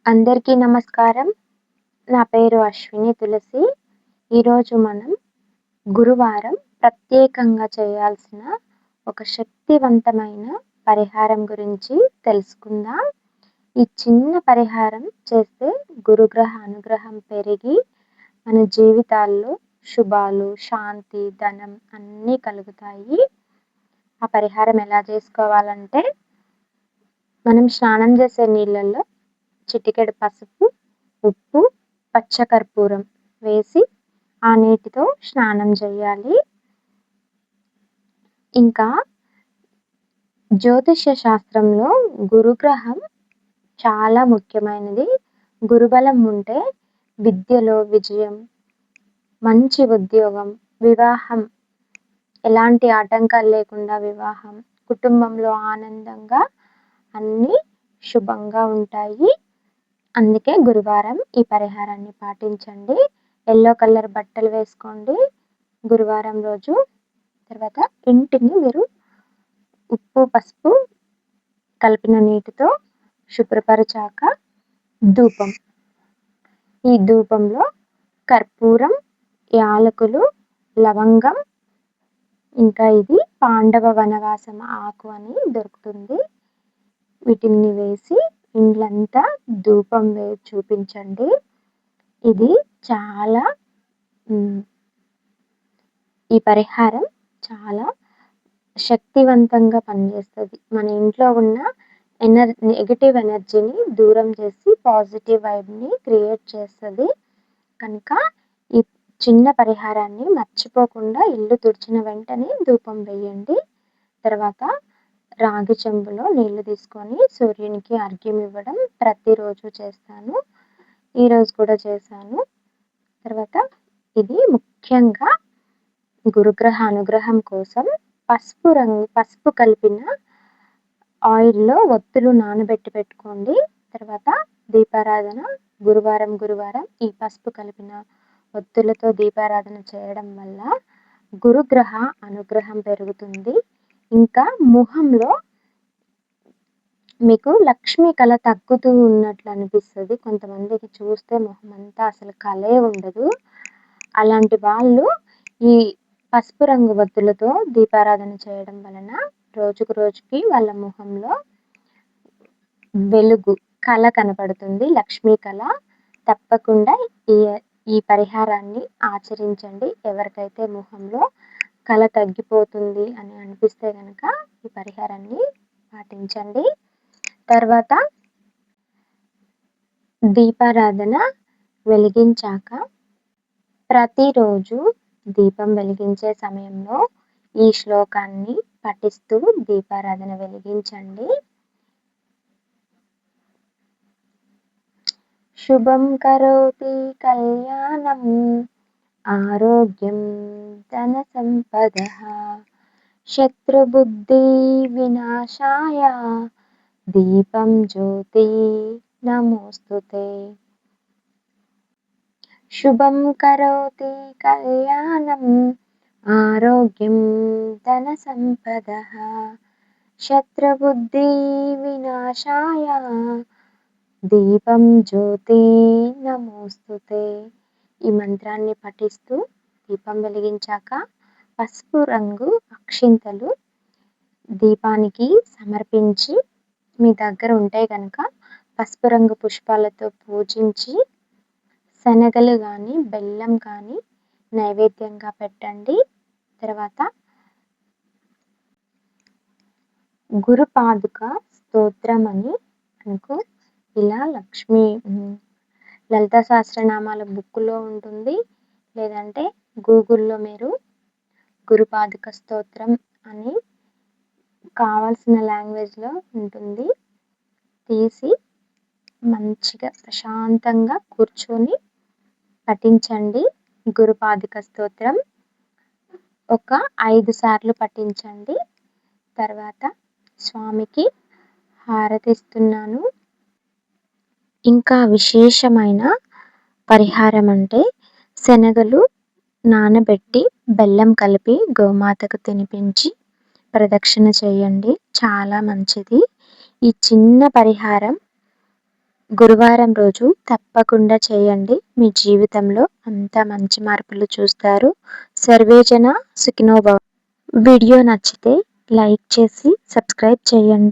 అందరికీ నమస్కారం. నా పేరు అశ్విని తులసి. ఈరోజు మనం గురువారం ప్రత్యేకంగా చేయాల్సిన ఒక శక్తివంతమైన పరిహారం గురించి తెలుసుకుందాం. ఈ చిన్న పరిహారం చేస్తే గురుగ్రహ అనుగ్రహం పెరిగి మన జీవితాల్లో శుభాలు, శాంతి, ధనం అన్నీ కలుగుతాయి. ఆ పరిహారం ఎలా చేసుకోవాలంటే, మనం స్నానం చేసే నీళ్ళల్లో చిటికెడు పసుపు, ఉప్పు, పచ్చకర్పూరం వేసి ఆ నీటితో స్నానం చేయాలి. ఇంకా జ్యోతిష్య శాస్త్రంలో గురుగ్రహం చాలా ముఖ్యమైనది. గురుబలం ఉంటే విద్యలో విజయం, మంచి ఉద్యోగం, వివాహం, ఎలాంటి ఆటంకాలు లేకుండా వివాహం, కుటుంబంలో ఆనందంగా అన్నీ శుభంగా ఉంటాయి. అందుకే గురువారం ఈ పరిహారాన్ని పాటించండి. యెల్లో కలర్ బట్టలు వేసుకోండి గురువారం రోజు. తర్వాత ఇంటిని మీరు ఉప్పు, పసుపు కలిపిన నీటితో శుభ్రపరిచాక ధూపం. ఈ ధూపంలో కర్పూరం, యాలకులు, లవంగం, ఇంకా ఇది పాండవ వనవాసం ఆకు అని దొరుకుతుంది. వీటిని వేసి ఇండ్లంతా ధూపం చూపించండి. ఇది చాలా ఈ పరిహారం చాలా శక్తివంతంగా పనిచేస్తుంది. మన ఇంట్లో ఉన్న నెగటివ్ ఎనర్జీని దూరం చేసి పాజిటివ్ వైబ్ని క్రియేట్ చేస్తుంది. కనుక ఈ చిన్న పరిహారాన్ని మర్చిపోకుండా ఇల్లు తుడిచిన వెంటనే ధూపం వేయండి. తర్వాత రాగి చెంబులో నీళ్లు తీసుకొని సూర్యునికి అర్ఘ్యం ఇవ్వడం ప్రతిరోజు చేస్తాను. ఈరోజు కూడా చేశాను. తర్వాత ఇది ముఖ్యంగా గురుగ్రహ అనుగ్రహం కోసం పసుపు కలిపిన ఆయిల్లో ఒత్తులు నానబెట్టి పెట్టుకోండి. తర్వాత దీపారాధన గురువారం ఈ పసుపు కలిపిన ఒత్తులతో దీపారాధన చేయడం వల్ల గురుగ్రహ అనుగ్రహం పెరుగుతుంది. ఇంకా ముఖంలో మీకు లక్ష్మీ కళ తగ్గుతూ ఉన్నట్లు అనిపిస్తుంది. కొంతమందికి చూస్తే మొహం అంతా అసలు కళే ఉండదు. అలాంటి వాళ్ళు ఈ పసుపు రంగు ఒత్తులతో దీపారాధన చేయడం వలన రోజుకి వాళ్ళ ముఖంలో వెలుగు, కళ కనపడుతుంది, లక్ష్మీ కళ. తప్పకుండా ఈ పరిహారాన్ని ఆచరించండి. ఎవరికైతే ముఖంలో కళ తగ్గిపోతుంది అని అనిపిస్తే కనుక ఈ పరిహారాన్ని పాటించండి. తర్వాత దీపారాధన వెలిగించాక ప్రతిరోజు దీపం వెలిగించే సమయంలో ఈ శ్లోకాన్ని పఠిస్తూ దీపారాధన వెలిగించండి. శుభం కరోతి కళ్యాణం ఆరోగ్యం ధన సంపదః శత్రుబుద్ధి వినాశాయ దీపం జ్యోతి నమోస్తుతే. శుభం కరోతి కళ్యాణం ఆరోగ్యం ధన సంపదః శత్రుబుద్ధి వినాశాయ దీపం జ్యోతి నమోస్తుతే. ఈ మంత్రాన్ని పఠిస్తూ దీపం వెలిగించాక పసుపు రంగు అక్షింతలు దీపానికి సమర్పించి, మీ దగ్గర ఉంటే కనుక పసుపు రంగు పుష్పాలతో పూజించి శనగలు కానీ బెల్లం కానీ నైవేద్యంగా పెట్టండి. తర్వాత గురుపాదుక స్తోత్రం అని మనకు ఇలా లలిత సహస్రనామాల బుక్లో ఉంటుంది. లేదంటే గూగుల్లో మీరు గురుపాదుక స్తోత్రం అని కావాల్సిన లాంగ్వేజ్లో ఉంటుంది. తీసి మంచిగా ప్రశాంతంగా కూర్చొని పఠించండి. గురుపాదుక స్తోత్రం ఒక 5 సార్లు పఠించండి. తర్వాత స్వామికి హారతిస్తున్నాను. ఇంకా విశేషమైన పరిహారం అంటే, శనగలు నానబెట్టి బెల్లం కలిపి గోమాతకు తినిపించి ప్రదక్షిణ చేయండి. చాలా మంచిది. ఈ చిన్న పరిహారం గురువారం రోజు తప్పకుండా చేయండి. మీ జీవితంలో అంతా మంచి మార్పులు చూస్తారు. సర్వేజన సుఖినో భవ. వీడియో నచ్చితే లైక్ చేసి సబ్స్క్రైబ్ చేయండి.